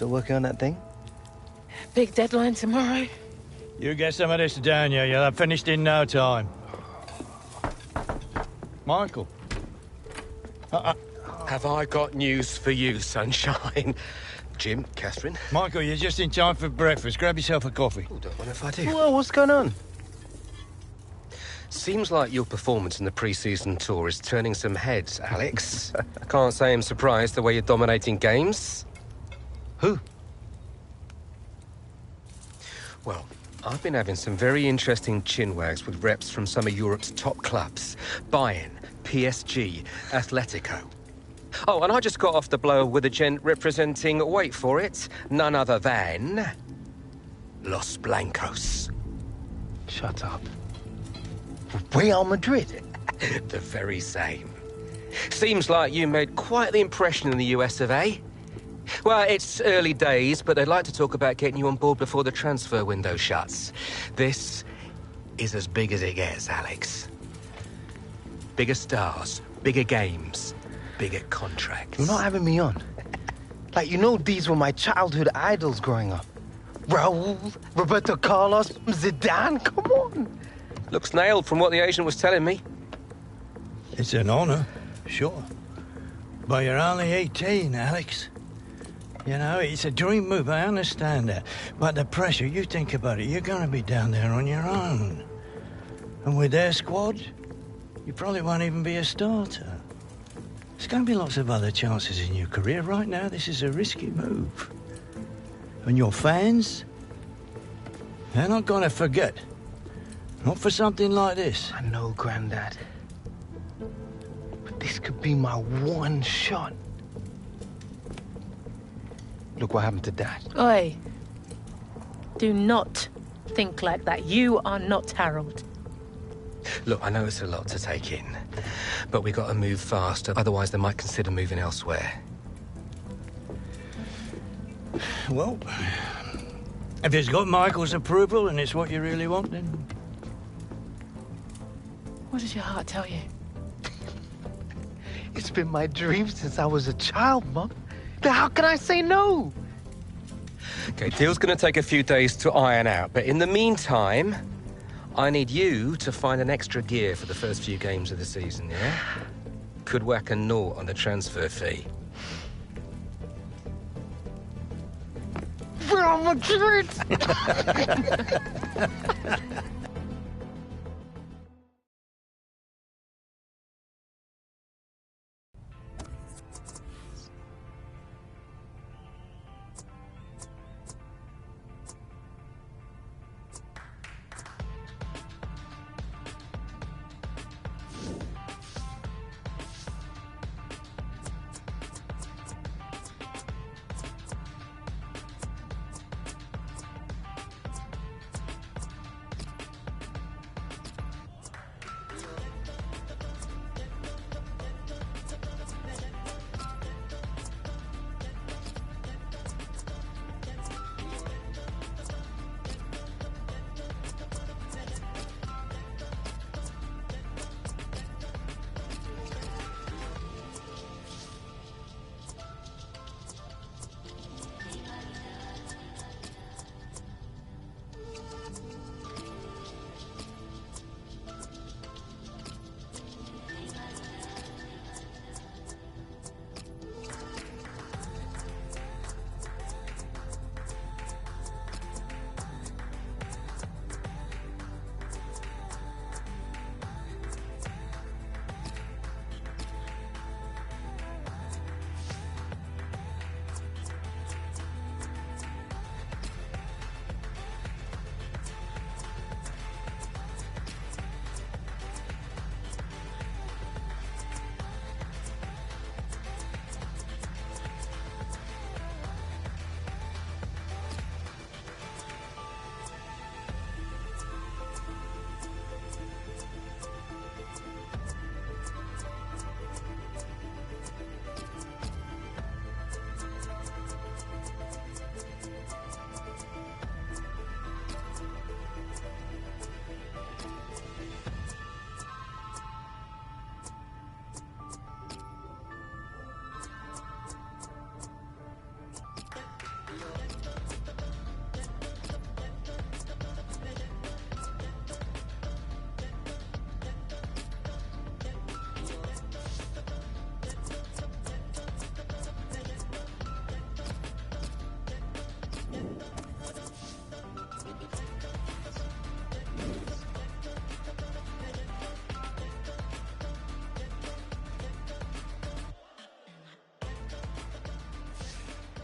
still working on that thing? Big deadline tomorrow. You get some of this down, you'll have finished in no time. Michael. Have I got news for you, sunshine? Jim, Catherine? Michael, you're just in time for breakfast. Grab yourself a coffee. Oh, don't mind if I do. Well, what's going on? Seems like your performance in the pre-season tour is turning some heads, Alex. Can't say I'm surprised the way you're dominating games. Who? Well, I've been having some very interesting chinwags with reps from some of Europe's top clubs. Bayern, PSG, Atletico. Oh, and I just got off the blow with a gent representing, wait for it, none other than... Los Blancos. Shut up. Real Madrid? The very same. Seems like you made quite the impression in the US of A. Well, it's early days, but they'd like to talk about getting you on board before the transfer window shuts. This is as big as it gets, Alex. Bigger stars, bigger games, bigger contracts. You're not having me on. Like, you know these were my childhood idols growing up. Raul, Roberto Carlos, Zidane, come on. Looks nailed from what the agent was telling me. It's an honor, sure. But you're only 18, Alex. You know, it's a dream move, I understand that. But the pressure, you think about it, you're gonna be down there on your own. And with their squad, you probably won't even be a starter. There's gonna be lots of other chances in your career. Right now, this is a risky move. And your fans, they're not gonna forget. Not for something like this. I know, Grandad. But this could be my one shot. Look what happened to Dad. Oi. Do not think like that. You are not Harold. Look, I know it's a lot to take in, but we got to move fast, otherwise they might consider moving elsewhere. Well, if it's got Michael's approval and it's what you really want, then... What does your heart tell you? It's been my dream since I was a child, Mum. How can I say no? Okay, deal's gonna take a few days to iron out, but in the meantime, I need you to find an extra gear for the first few games of the season, yeah? Could whack a naught on the transfer fee. Real Madrid!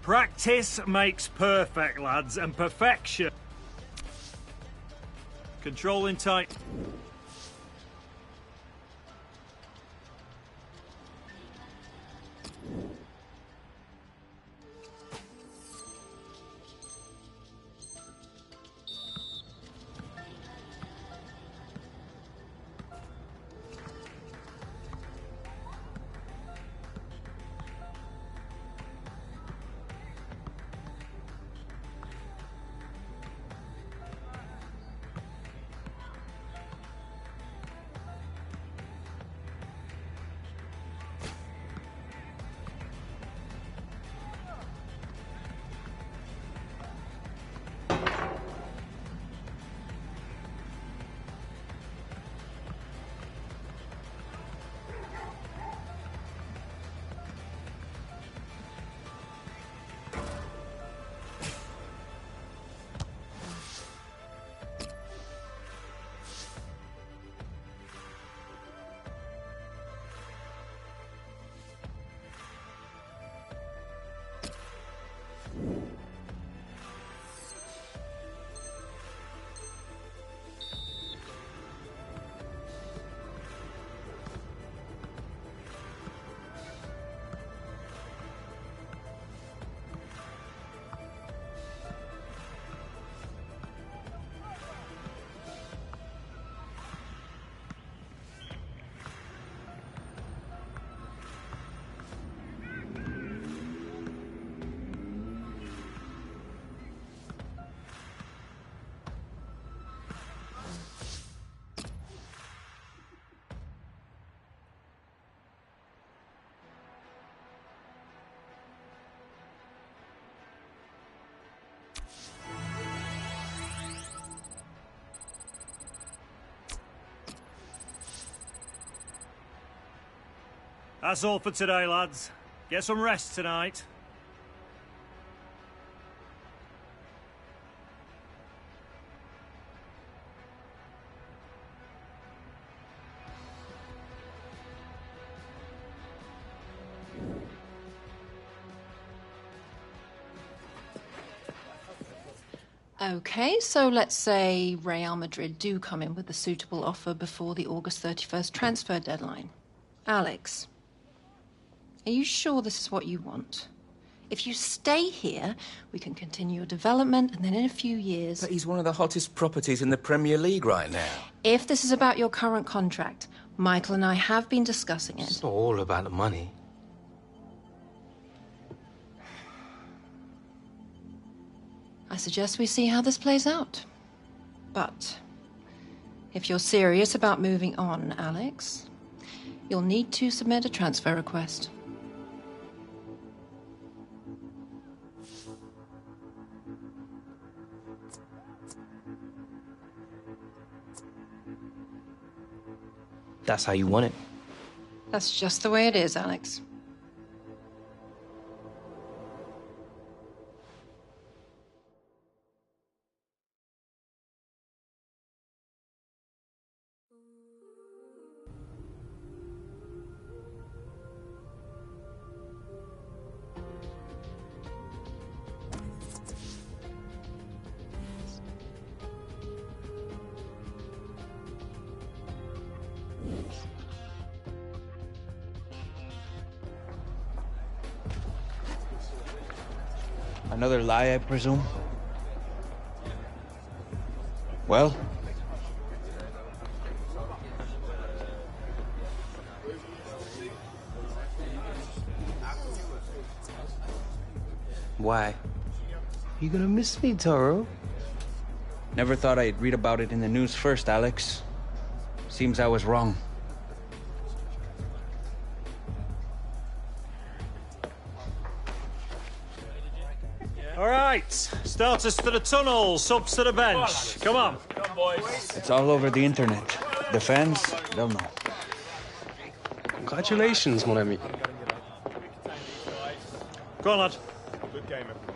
Practice makes perfect, lads, and perfection. Controlling tight. That's all for today, lads. Get some rest tonight. Okay, so let's say Real Madrid do come in with a suitable offer before the August 31st transfer deadline. Alex, are you sure this is what you want? If you stay here, we can continue your development, and then in a few years... But he's one of the hottest properties in the Premier League right now. If this is about your current contract, Michael and I have been discussing it. It's not all about the money. I suggest we see how this plays out. But if you're serious about moving on, Alex, you'll need to submit a transfer request. That's how you want it. That's just the way it is, Alex. Another lie, I presume? Well? Why? You gonna miss me, Toro? Never thought I'd read about it in the news first, Alex. Seems I was wrong. All right, starters to the tunnel, subs to the bench. Come on. Come on, boys. It's all over the internet. The fans, they'll know. Congratulations, mon ami. Go on, lad. Good game, everyone.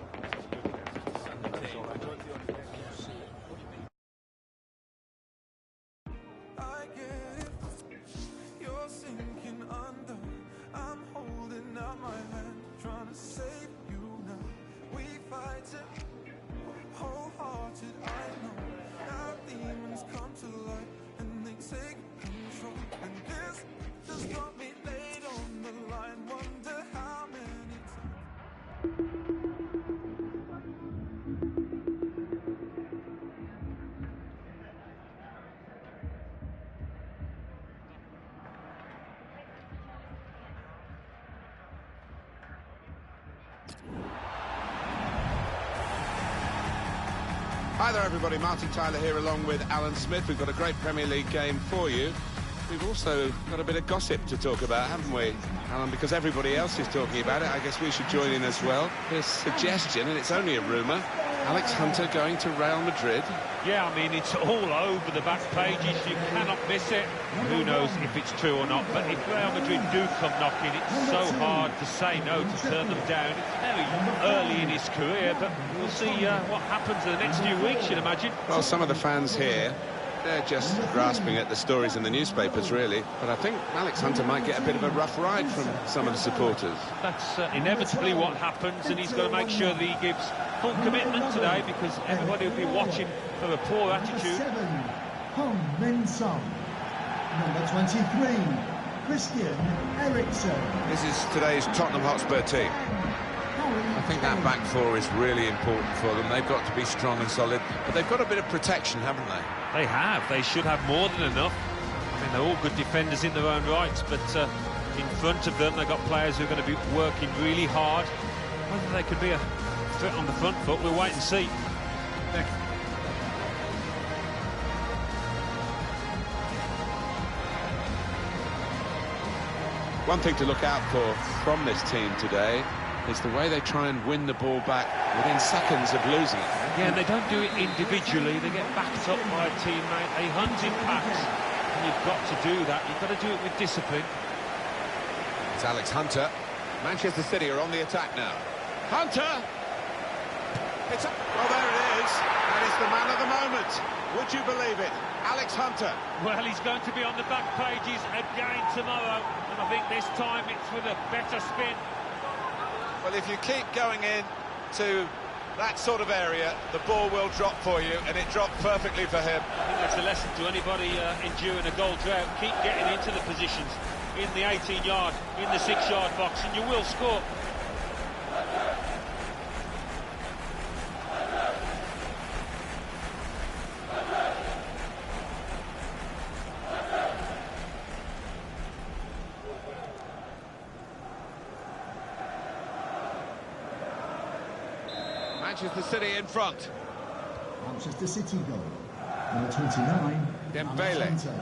Hi there everybody, Martin Tyler here along with Alan Smith. We've got a great Premier League game for you. We've also got a bit of gossip to talk about, haven't we, Alan? Because everybody else is talking about it, I guess we should join in as well. There's suggestion, and it's only a rumour, Alex Hunter going to Real Madrid. Yeah, I mean, it's all over the back pages. You cannot miss it. Who knows if it's true or not. But if Real Madrid do come knocking, it's so hard to say no, to turn them down. It's very early in his career, but we'll see what happens in the next few weeks, you'd imagine. Well, some of the fans here, they're just grasping at the stories in the newspapers, really. But I think Alex Hunter might get a bit of a rough ride from some of the supporters. That's inevitably what happens, and he's got to make sure that he gives full commitment today, because everybody will be watching for a poor attitude. 7, Hong Min Sung. Number 23, Christian Eriksen. This is today's Tottenham Hotspur team. I think that back four is really important for them. They've got to be strong and solid, but they've got a bit of protection, haven't they? They have. They should have more than enough. I mean, they're all good defenders in their own rights, but in front of them, they've got players who are going to be working really hard. Whether they could be a threat on the front foot, we'll wait and see. One thing to look out for from this team today is the way they try and win the ball back within seconds of losing it. Yeah, and they don't do it individually. They get backed up by a teammate. They hunt in packs, and you've got to do that. You've got to do it with discipline. It's Alex Hunter. Manchester City are on the attack now. Hunter! Well, there it is. And it's the man of the moment. Would you believe it? Alex Hunter. Well, he's going to be on the back pages again tomorrow, and I think this time it's with a better spin. Well, if you keep going in to that sort of area, the ball will drop for you, and it dropped perfectly for him. I think that's a lesson to anybody enduring a goal drought. Keep getting into the positions, in the 18-yard, in the 6-yard box, and you will score. Manchester City in front. Manchester City goal. Number 29, Dembele. Alex Hunter.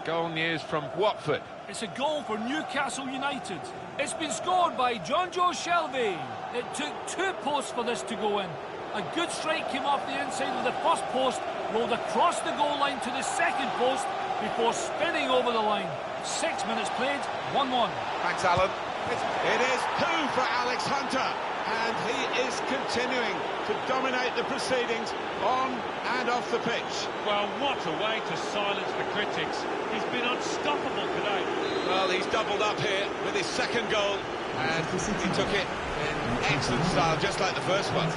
Goal news from Watford. It's a goal for Newcastle United. It's been scored by John Joe Shelby. It took 2 posts for this to go in. A good strike came off the inside of the first post, rolled across the goal line to the second post before spinning over the line. 6 minutes played, 1-1. Thanks, Alan. It is 2 for Alex Hunter, and he is continuing to dominate the proceedings on and off the pitch. Well, what a way to silence the critics. He's been unstoppable today. Well, he's doubled up here with his second goal, and he took it in excellent style, just like the first one.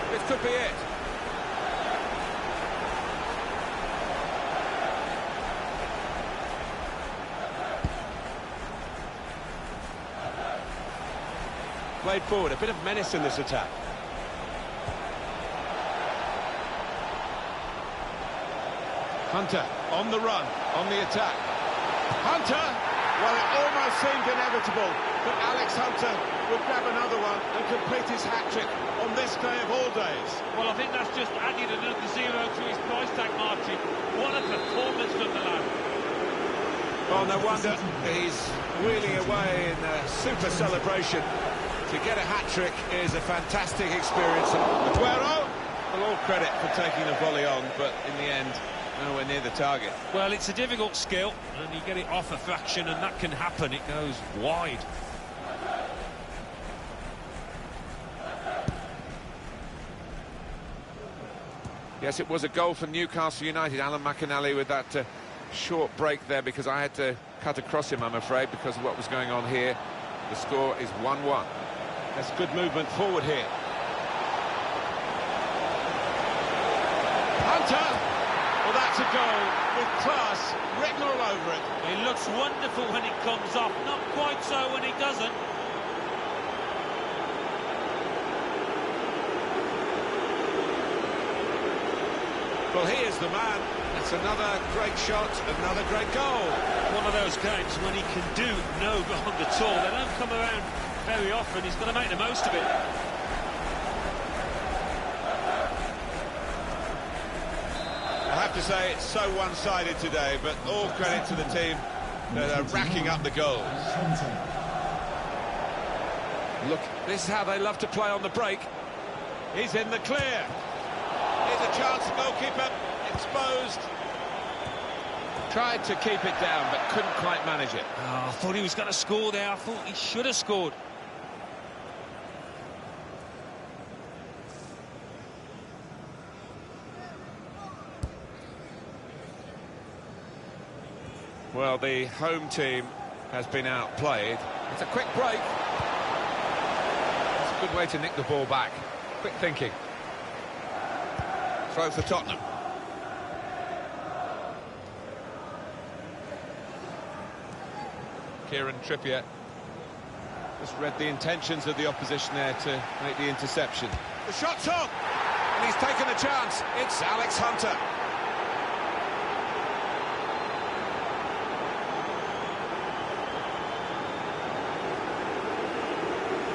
This could be it. Played forward, a bit of menace in this attack. Hunter on the run, on the attack. Hunter! Well, it almost seemed inevitable that Alex Hunter would grab another one and complete his hat-trick on this day of all days. Well, I think that's just added another 0 to his price tag, Martin. What a performance from the lad. Well, no wonder he's wheeling away in a super celebration. To get a hat-trick is a fantastic experience. Aguero, well, all credit for taking the volley on, but in the end, nowhere near the target. Well, it's a difficult skill, and you get it off a fraction, and that can happen. It goes wide. Yes, it was a goal for Newcastle United. Alan McInally with that short break there, because I had to cut across him, I'm afraid, because of what was going on here. The score is 1-1. That's good movement forward here. Hunter! Well, that's a goal with class written all over it. It looks wonderful when it comes off, not quite so when it doesn't. Well, he is the man. It's another great shot, another great goal. One of those games when he can do no wrong at all. They don't come around very often. He's got to make the most of it. I have to say, it's so one-sided today, but all credit to the team that are racking up the goals. Look, this is how they love to play on the break. He's in the clear. Here's a chance, goalkeeper exposed. Tried to keep it down, but couldn't quite manage it. Oh, I thought he was going to score there. I thought he should have scored. Well, the home team has been outplayed. It's a quick break. It's a good way to nick the ball back. Quick thinking. Throw for Tottenham. Kieran Trippier just read the intentions of the opposition there to make the interception. The shot's on! And he's taken a chance. It's Alex Hunter.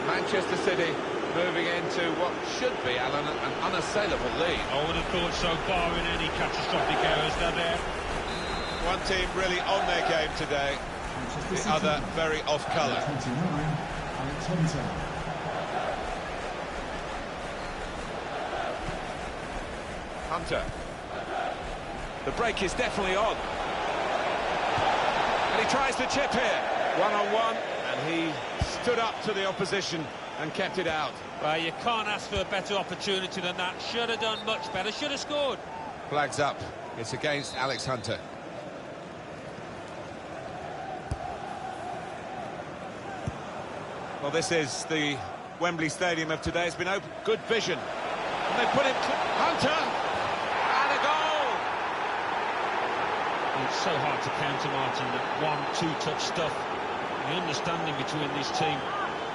Manchester City moving into what should be, Alan, an unassailable lead. I would have thought so, barring any catastrophic errors. They're there. One team really on their game today, the other very off colour. 29, Alex Hunter. Hunter. The break is definitely on. And he tries to chip here. One-on-one, and he stood up to the opposition and kept it out. Well, you can't ask for a better opportunity than that. Should have done much better, should have scored. Flags up. It's against Alex Hunter. Well, this is the Wembley Stadium of today. It's been open. Good vision. And they put him... Hunter! And a goal! It's so hard to counter, Martin, that 1-2 touch stuff. The understanding between this team,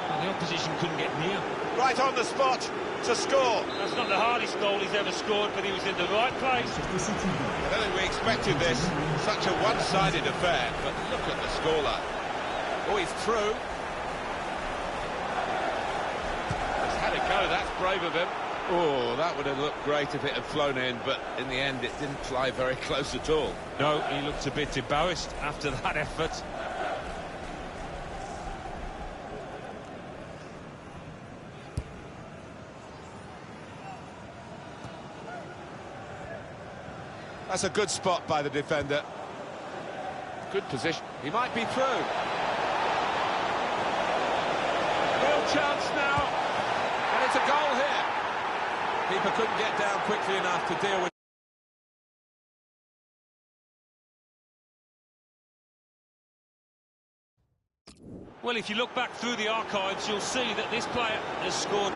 and the opposition couldn't get near. Right on the spot to score. That's not the hardest goal he's ever scored, but he was in the right place. I don't think we expected this, such a one-sided affair, but look at the scoreline. Oh, he's through. He's had a go, that's brave of him. Oh, that would have looked great if it had flown in, but in the end it didn't fly very close at all. No, he looked a bit embarrassed after that effort. That's a good spot by the defender. Good position. He might be through. Real chance now. And it's a goal here. Keeper couldn't get down quickly enough to deal with. Well, if you look back through the archives, you'll see that this player has scored